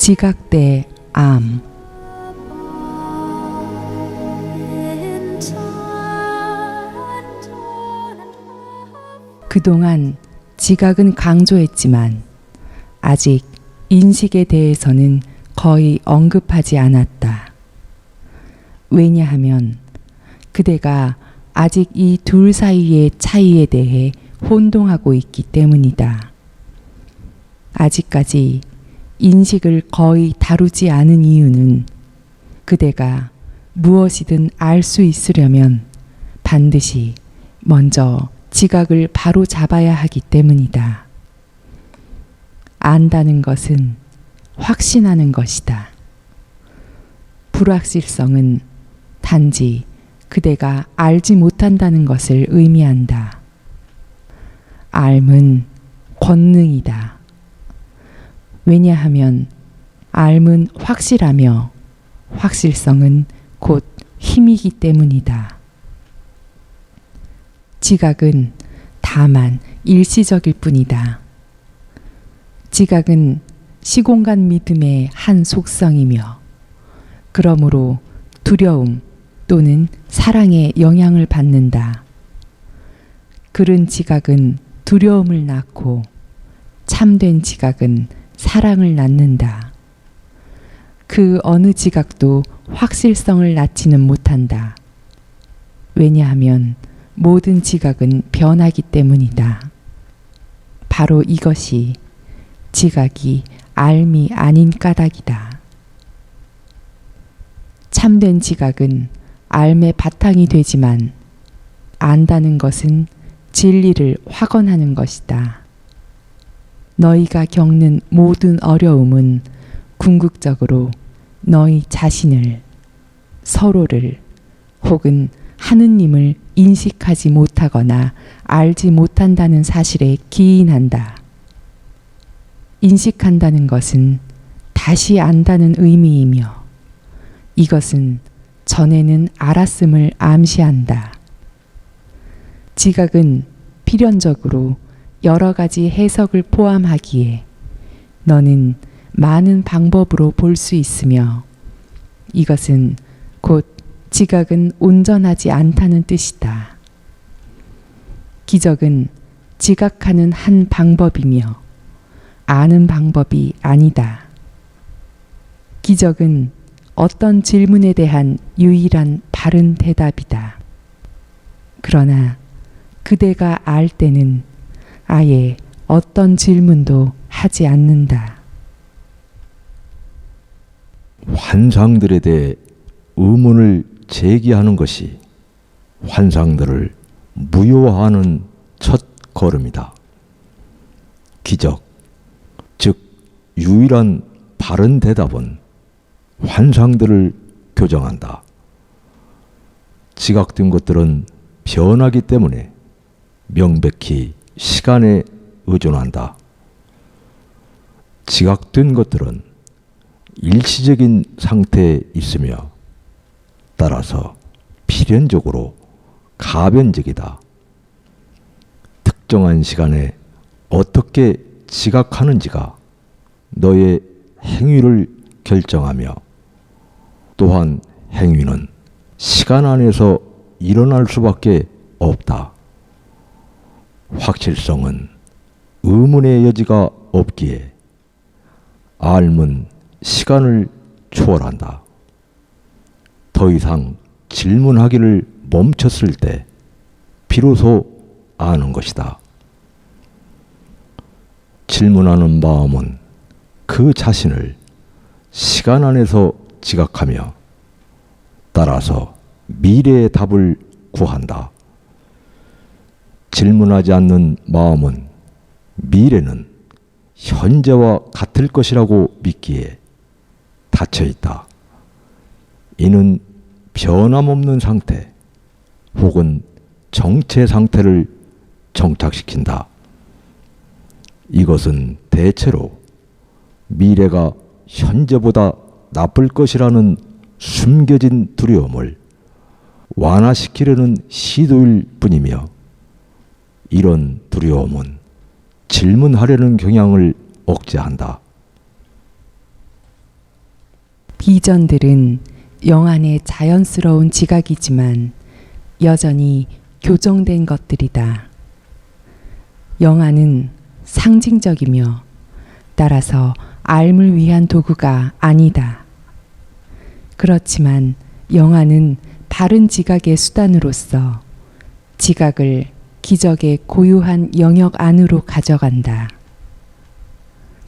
지각 대 암. 그동안 지각은 강조했지만 아직 인식에 대해서는 거의 언급하지 않았다. 왜냐하면 그대가 아직 이 둘 사이의 차이에 대해 혼동하고 있기 때문이다. 아직까지 인식을 거의 다루지 않은 이유는 그대가 무엇이든 알 수 있으려면 반드시 먼저 지각을 바로 잡아야 하기 때문이다. 안다는 것은 확신하는 것이다. 불확실성은 단지 그대가 알지 못한다는 것을 의미한다. 알은 권능이다. 왜냐하면 알은 확실하며 확실성은 곧 힘이기 때문이다. 지각은 다만 일시적일 뿐이다. 지각은 시공간 믿음의 한 속성이며 그러므로 두려움 또는 사랑에 영향을 받는다. 그른 지각은 두려움을 낳고 참된 지각은 사랑을 낳는다. 그 어느 지각도 확실성을 낳지는 못한다. 왜냐하면 모든 지각은 변하기 때문이다. 바로 이것이 지각이 알미 아닌 까닭이다. 참된 지각은 알의 바탕이 되지만 안다는 것은 진리를 확언하는 것이다. 너희가 겪는 모든 어려움은 궁극적으로 너희 자신을, 서로를 혹은 하느님을 인식하지 못하거나 알지 못한다는 사실에 기인한다. 인식한다는 것은 다시 안다는 의미이며 이것은 전에는 알았음을 암시한다. 지각은 필연적으로 여러 가지 해석을 포함하기에 너는 많은 방법으로 볼 수 있으며 이것은 곧 지각은 온전하지 않다는 뜻이다. 기적은 지각하는 한 방법이며 아는 방법이 아니다. 기적은 어떤 질문에 대한 유일한 바른 대답이다. 그러나 그대가 알 때는 아예 어떤 질문도 하지 않는다. 환상들에 대해 의문을 제기하는 것이 환상들을 무효화하는 첫 걸음이다. 기적, 즉 유일한 바른 대답은 환상들을 교정한다. 지각된 것들은 변하기 때문에 명백히 시간에 의존한다. 지각된 것들은 일시적인 상태에 있으며 따라서 필연적으로 가변적이다. 특정한 시간에 어떻게 지각하는지가 너의 행위를 결정하며 또한 행위는 시간 안에서 일어날 수밖에 없다. 확실성은 의문의 여지가 없기에 알은 시간을 초월한다. 더 이상 질문하기를 멈췄을 때 비로소 아는 것이다. 질문하는 마음은 그 자신을 시간 안에서 지각하며 따라서 미래의 답을 구한다. 질문하지 않는 마음은 미래는 현재와 같을 것이라고 믿기에 닫혀 있다. 이는 변함없는 상태 혹은 정체 상태를 정착시킨다. 이것은 대체로 미래가 현재보다 나쁠 것이라는 숨겨진 두려움을 완화시키려는 시도일 뿐이며 이런 두려움은 질문하려는 경향을 억제한다. 비전들은 영안의 자연스러운 지각이지만 여전히 교정된 것들이다. 영안은 상징적이며 따라서 앓음을 위한 도구가 아니다. 그렇지만 영안은 바른 지각의 수단으로서 지각을 기적의 고유한 영역 안으로 가져간다.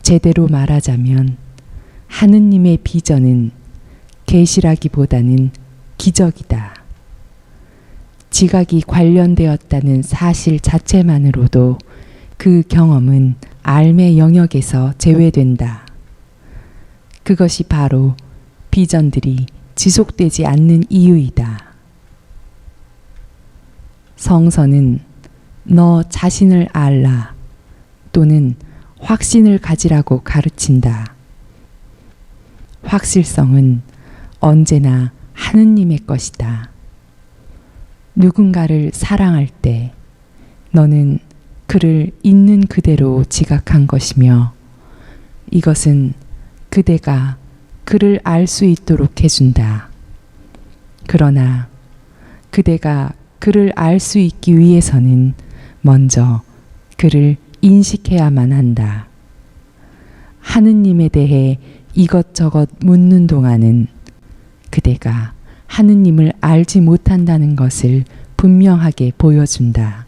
제대로 말하자면 하느님의 비전은 계시라기보다는 기적이다. 지각이 관련되었다는 사실 자체만으로도 그 경험은 앓음의 영역에서 제외된다. 그것이 바로 비전들이 지속되지 않는 이유이다. 성서는 너 자신을 알라 또는 확신을 가지라고 가르친다. 확실성은 언제나 하느님의 것이다. 누군가를 사랑할 때 너는 그를 있는 그대로 지각한 것이며 이것은 그대가 그를 알 수 있도록 해준다. 그러나 그대가 그를 알 수 있기 위해서는 먼저 그를 인식해야만 한다. 하느님에 대해 이것저것 묻는 동안은 그대가 하느님을 알지 못한다는 것을 분명하게 보여준다.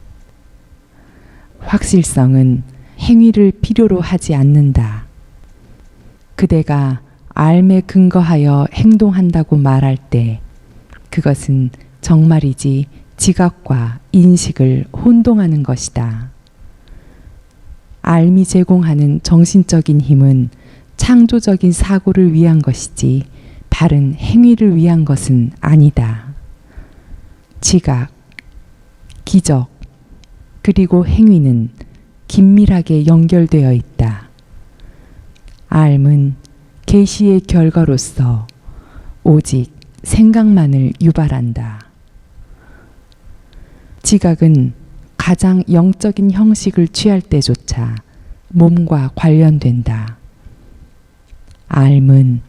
확실성은 행위를 필요로 하지 않는다. 그대가 앓음에 근거하여 행동한다고 말할 때 그것은 정말이지 지각과 인식을 혼동하는 것이다. 앓음이 제공하는 정신적인 힘은 창조적인 사고를 위한 것이지 바른 행위를 위한 것은 아니다. 지각, 기적, 그리고 행위는 긴밀하게 연결되어 있다. 앓음은 계시의 결과로서 오직 생각만을 유발한다. 지각은 가장 영적인 형식을 취할 때조차 몸과 관련된다. 앓음은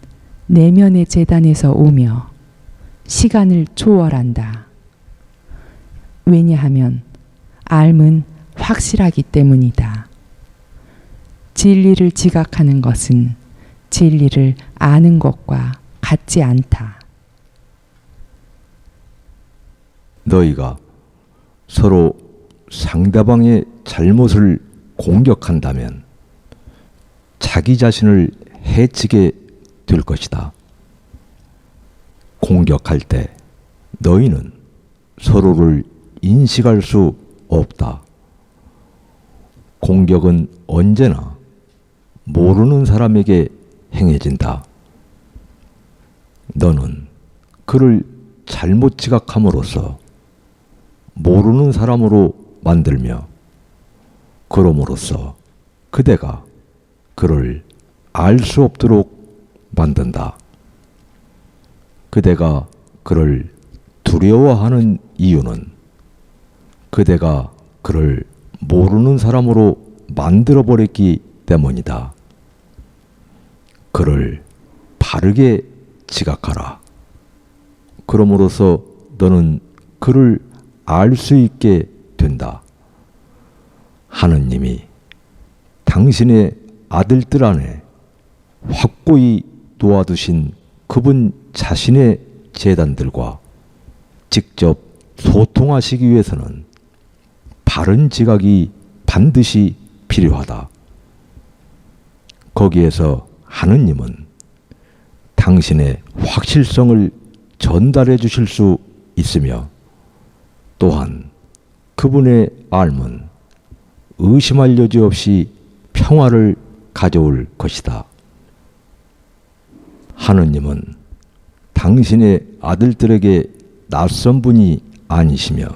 내면의 재단에서 오며 시간을 초월한다. 왜냐하면 앓음은 확실하기 때문이다. 진리를 지각하는 것은 진리를 아는 것과 같지 않다. 너희가 서로 상대방의 잘못을 공격한다면 자기 자신을 해치게 될 것이다. 공격할 때 너희는 서로를 인식할 수 없다. 공격은 언제나 모르는 사람에게 행해진다. 너는 그를 잘못 지각함으로써 모르는 사람으로 만들며 그럼으로써 그대가 그를 알 수 없도록 만든다. 그대가 그를 두려워하는 이유는 그대가 그를 모르는 사람으로 만들어버렸기 때문이다. 그를 바르게 지각하라. 그럼으로써 너는 그를 알 수 있게 된다. 하느님이 당신의 아들들 안에 확고히 놓아두신 그분 자신의 재단들과 직접 소통하시기 위해서는 바른 지각이 반드시 필요하다. 거기에서 하느님은 당신의 확실성을 전달해 주실 수 있으며 또한 그분의 삶은 의심할 여지 없이 평화를 가져올 것이다. 하느님은 당신의 아들들에게 낯선 분이 아니시며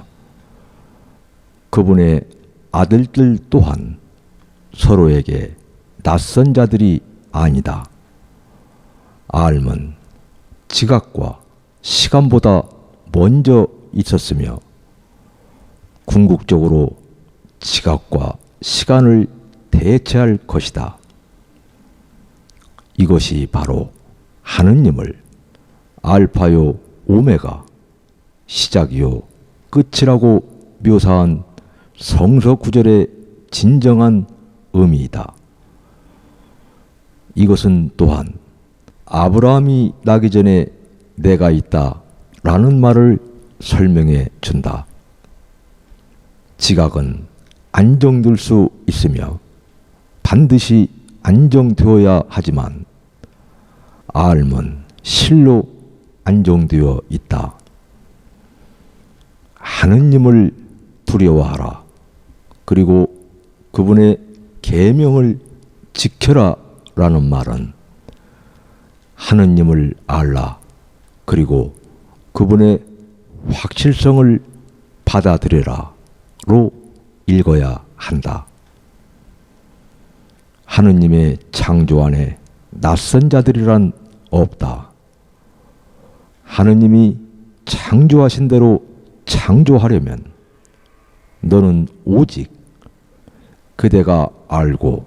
그분의 아들들 또한 서로에게 낯선 자들이 아니다. 삶은 지각과 시간보다 먼저 있었으며 궁극적으로 지각과 시간을 대체할 것이다. 이것이 바로 하느님을 알파요 오메가 시작이요 끝이라고 묘사한 성서 구절의 진정한 의미이다. 이것은 또한 아브라함이 나기 전에 내가 있다 라는 말을 설명해 준다. 지각은 안정될 수 있으며 반드시 안정되어야 하지만 삶은 실로 안정되어 있다. 하느님을 두려워하라. 그리고 그분의 계명을 지켜라 라는 말은 하느님을 알라. 그리고 그분의 확실성을 받아들여라 로 읽어야 한다. 하느님의 창조 안에 낯선 자들이란 없다. 하느님이 창조하신 대로 창조하려면 너는 오직 그대가 알고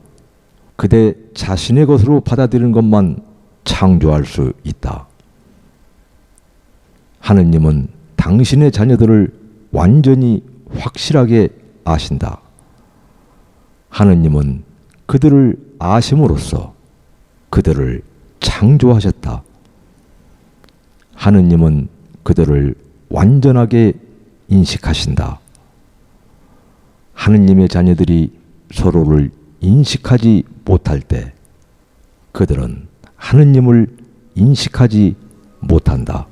그대 자신의 것으로 받아들이는 것만 창조할 수 있다. 하느님은 당신의 자녀들을 완전히 확실하게 아신다. 하느님은 그들을 아심으로써 그들을 창조하셨다. 하느님은 그들을 완전하게 인식하신다. 하느님의 자녀들이 서로를 인식하지 못할 때 그들은 하느님을 인식하지 못한다.